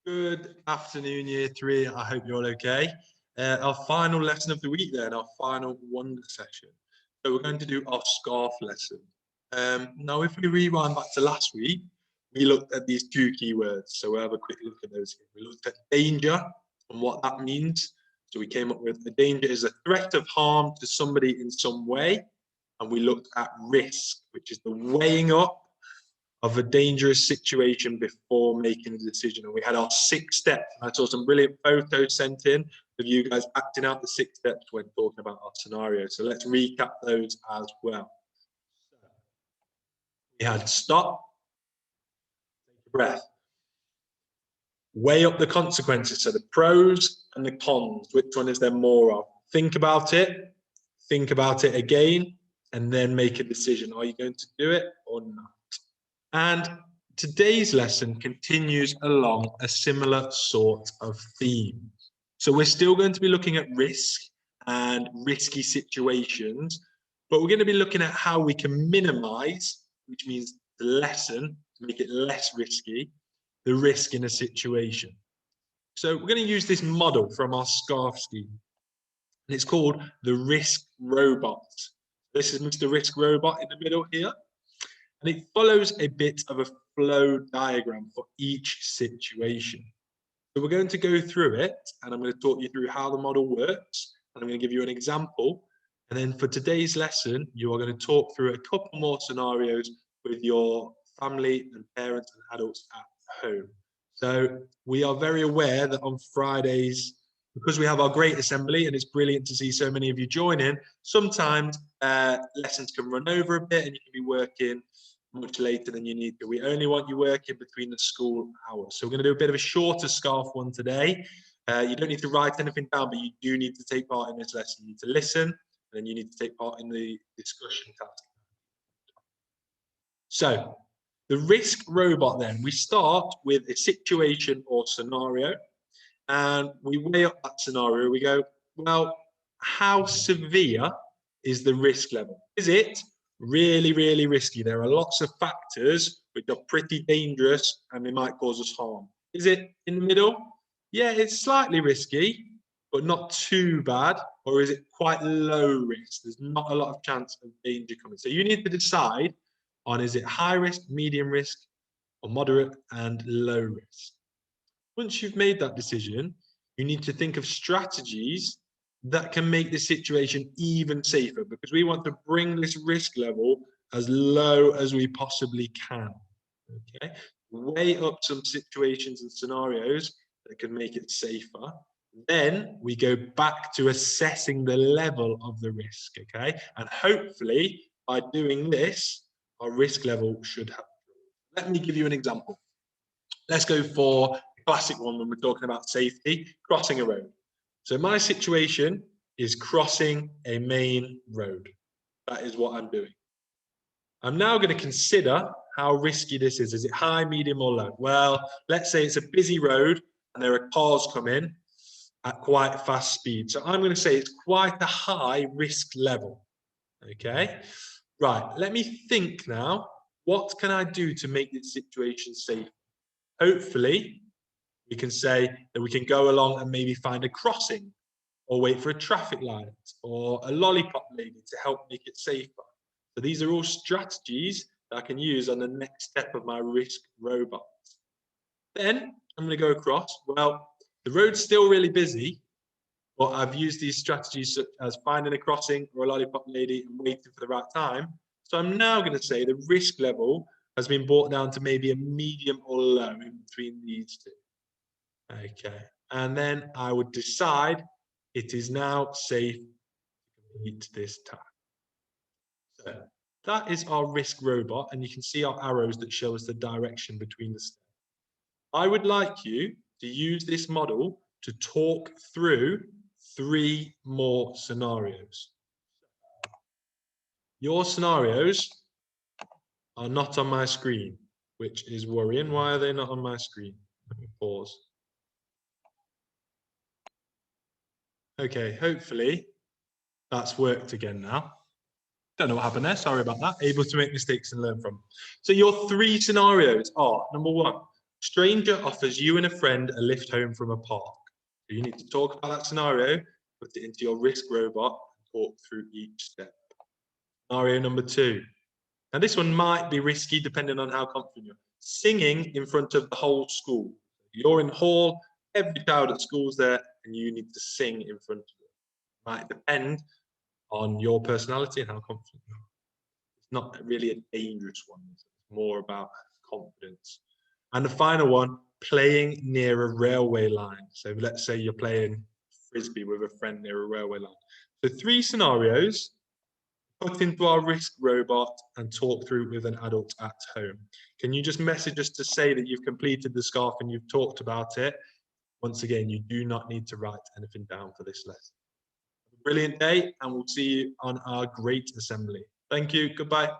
Good afternoon, year three. I hope you're all okay. Our final lesson of the week then, our final wonder session. So we're going to do our scarf lesson. Now, if we rewind back to last week, we looked at these two keywords. So we'll have a quick look at those here. We looked at danger and what that means. So we came up with the danger is a threat of harm to somebody in some way. And we looked at risk, which is the weighing up of a dangerous situation before making a decision. And we had our 6 steps. I saw some brilliant photos sent in of you guys acting out the 6 steps when talking about our scenario. So let's recap those as well. We had stop, take a breath, weigh up the consequences. So the pros and the cons, which one is there more of? Think about it again, and then make a decision. Are you going to do it or not? And today's lesson continues along a similar sort of theme. So we're still going to be looking at risk and risky situations, but we're going to be looking at how we can minimize, which means the lesson, to make it less risky, the risk in a situation. So we're going to use this model from our SCARF scheme, and it's called the Risk Robot. This is Mr. Risk Robot in the middle here. And it follows a bit of a flow diagram for each situation. So we're going to go through it, and I'm going to talk you through how the model works, and I'm going to give you an example. And then for today's lesson, you are going to talk through a couple more scenarios with your family and parents and adults at home. So we are very aware that on Fridays, because we have our great assembly, and it's brilliant to see so many of you join in, sometimes lessons can run over a bit and you can be working much later than you need to. We only want you working between the school hours. So we're going to do a bit of a shorter scarf one today. You don't need to write anything down, but you do need to take part in this lesson. You need to listen, and then you need to take part in the discussion task. So the risk robot then, we start with a situation or scenario, and we weigh up that scenario. We go, well, how severe is the risk level? Is it really, really risky? There are lots of factors which are pretty dangerous and they might cause us harm. Is it in the middle? Yeah, it's slightly risky, but not too bad. Or is it quite low risk? There's not a lot of chance of danger coming. So you need to decide on, is it high risk, medium risk, or moderate and low risk? Once you've made that decision, you need to think of strategies that can make the situation even safer, because we want to bring this risk level as low as we possibly can. Okay, weigh up some situations and scenarios that can make it safer. Then we go back to assessing the level of the risk. Okay, and hopefully by doing this, our risk level should have. Let me give you an example. Let's go for the classic one when we're talking about safety, crossing a road. So my situation is crossing a main road. That is what I'm doing. I'm now going to consider how risky this is. Is it high, medium, or low? Well, let's say it's a busy road and there are cars coming at quite fast speed. So I'm going to say it's quite a high risk level. Okay, right. Let me think now. What can I do to make this situation safe? Hopefully, we can say that we can go along and maybe find a crossing, or wait for a traffic light, or a lollipop lady to help make it safer. So these are all strategies that I can use on the next step of my risk robot. Then I'm going to go across. Well, the road's still really busy, but I've used these strategies such as finding a crossing or a lollipop lady and waiting for the right time. So I'm now going to say the risk level has been brought down to maybe a medium or low in between these two. Okay, and then I would decide it is now safe to complete this task. So that is our risk robot, and you can see our arrows that show us the direction between the steps. I would like you to use this model to talk through 3 more scenarios. Your scenarios are not on my screen, which is worrying. Why are they not on my screen? Let me pause. Okay, hopefully that's worked again now. Don't know what happened there. Sorry about that. Able to make mistakes and learn from. So your 3 scenarios are, number 1, Stranger offers you and a friend a lift home from a park. So you need to talk about that scenario, put it into your risk robot, and talk through each step. Scenario number 2. Now this one might be risky depending on how confident you are. Singing in front of the whole school. You're in hall, every child at school's there, and you need to sing in front of them. Might depend on your personality and how confident you are. It's not really a dangerous one. It's more about confidence. And the final one, playing near a railway line. So let's say you're playing frisbee with a friend near a railway line. So 3 scenarios, put into our risk robot and talk through with an adult at home. Can you just message us to say that you've completed the scarf and you've talked about it? Once again, you do not need to write anything down for this lesson. Have a brilliant day, and we'll see you on our great assembly. Thank you. Goodbye.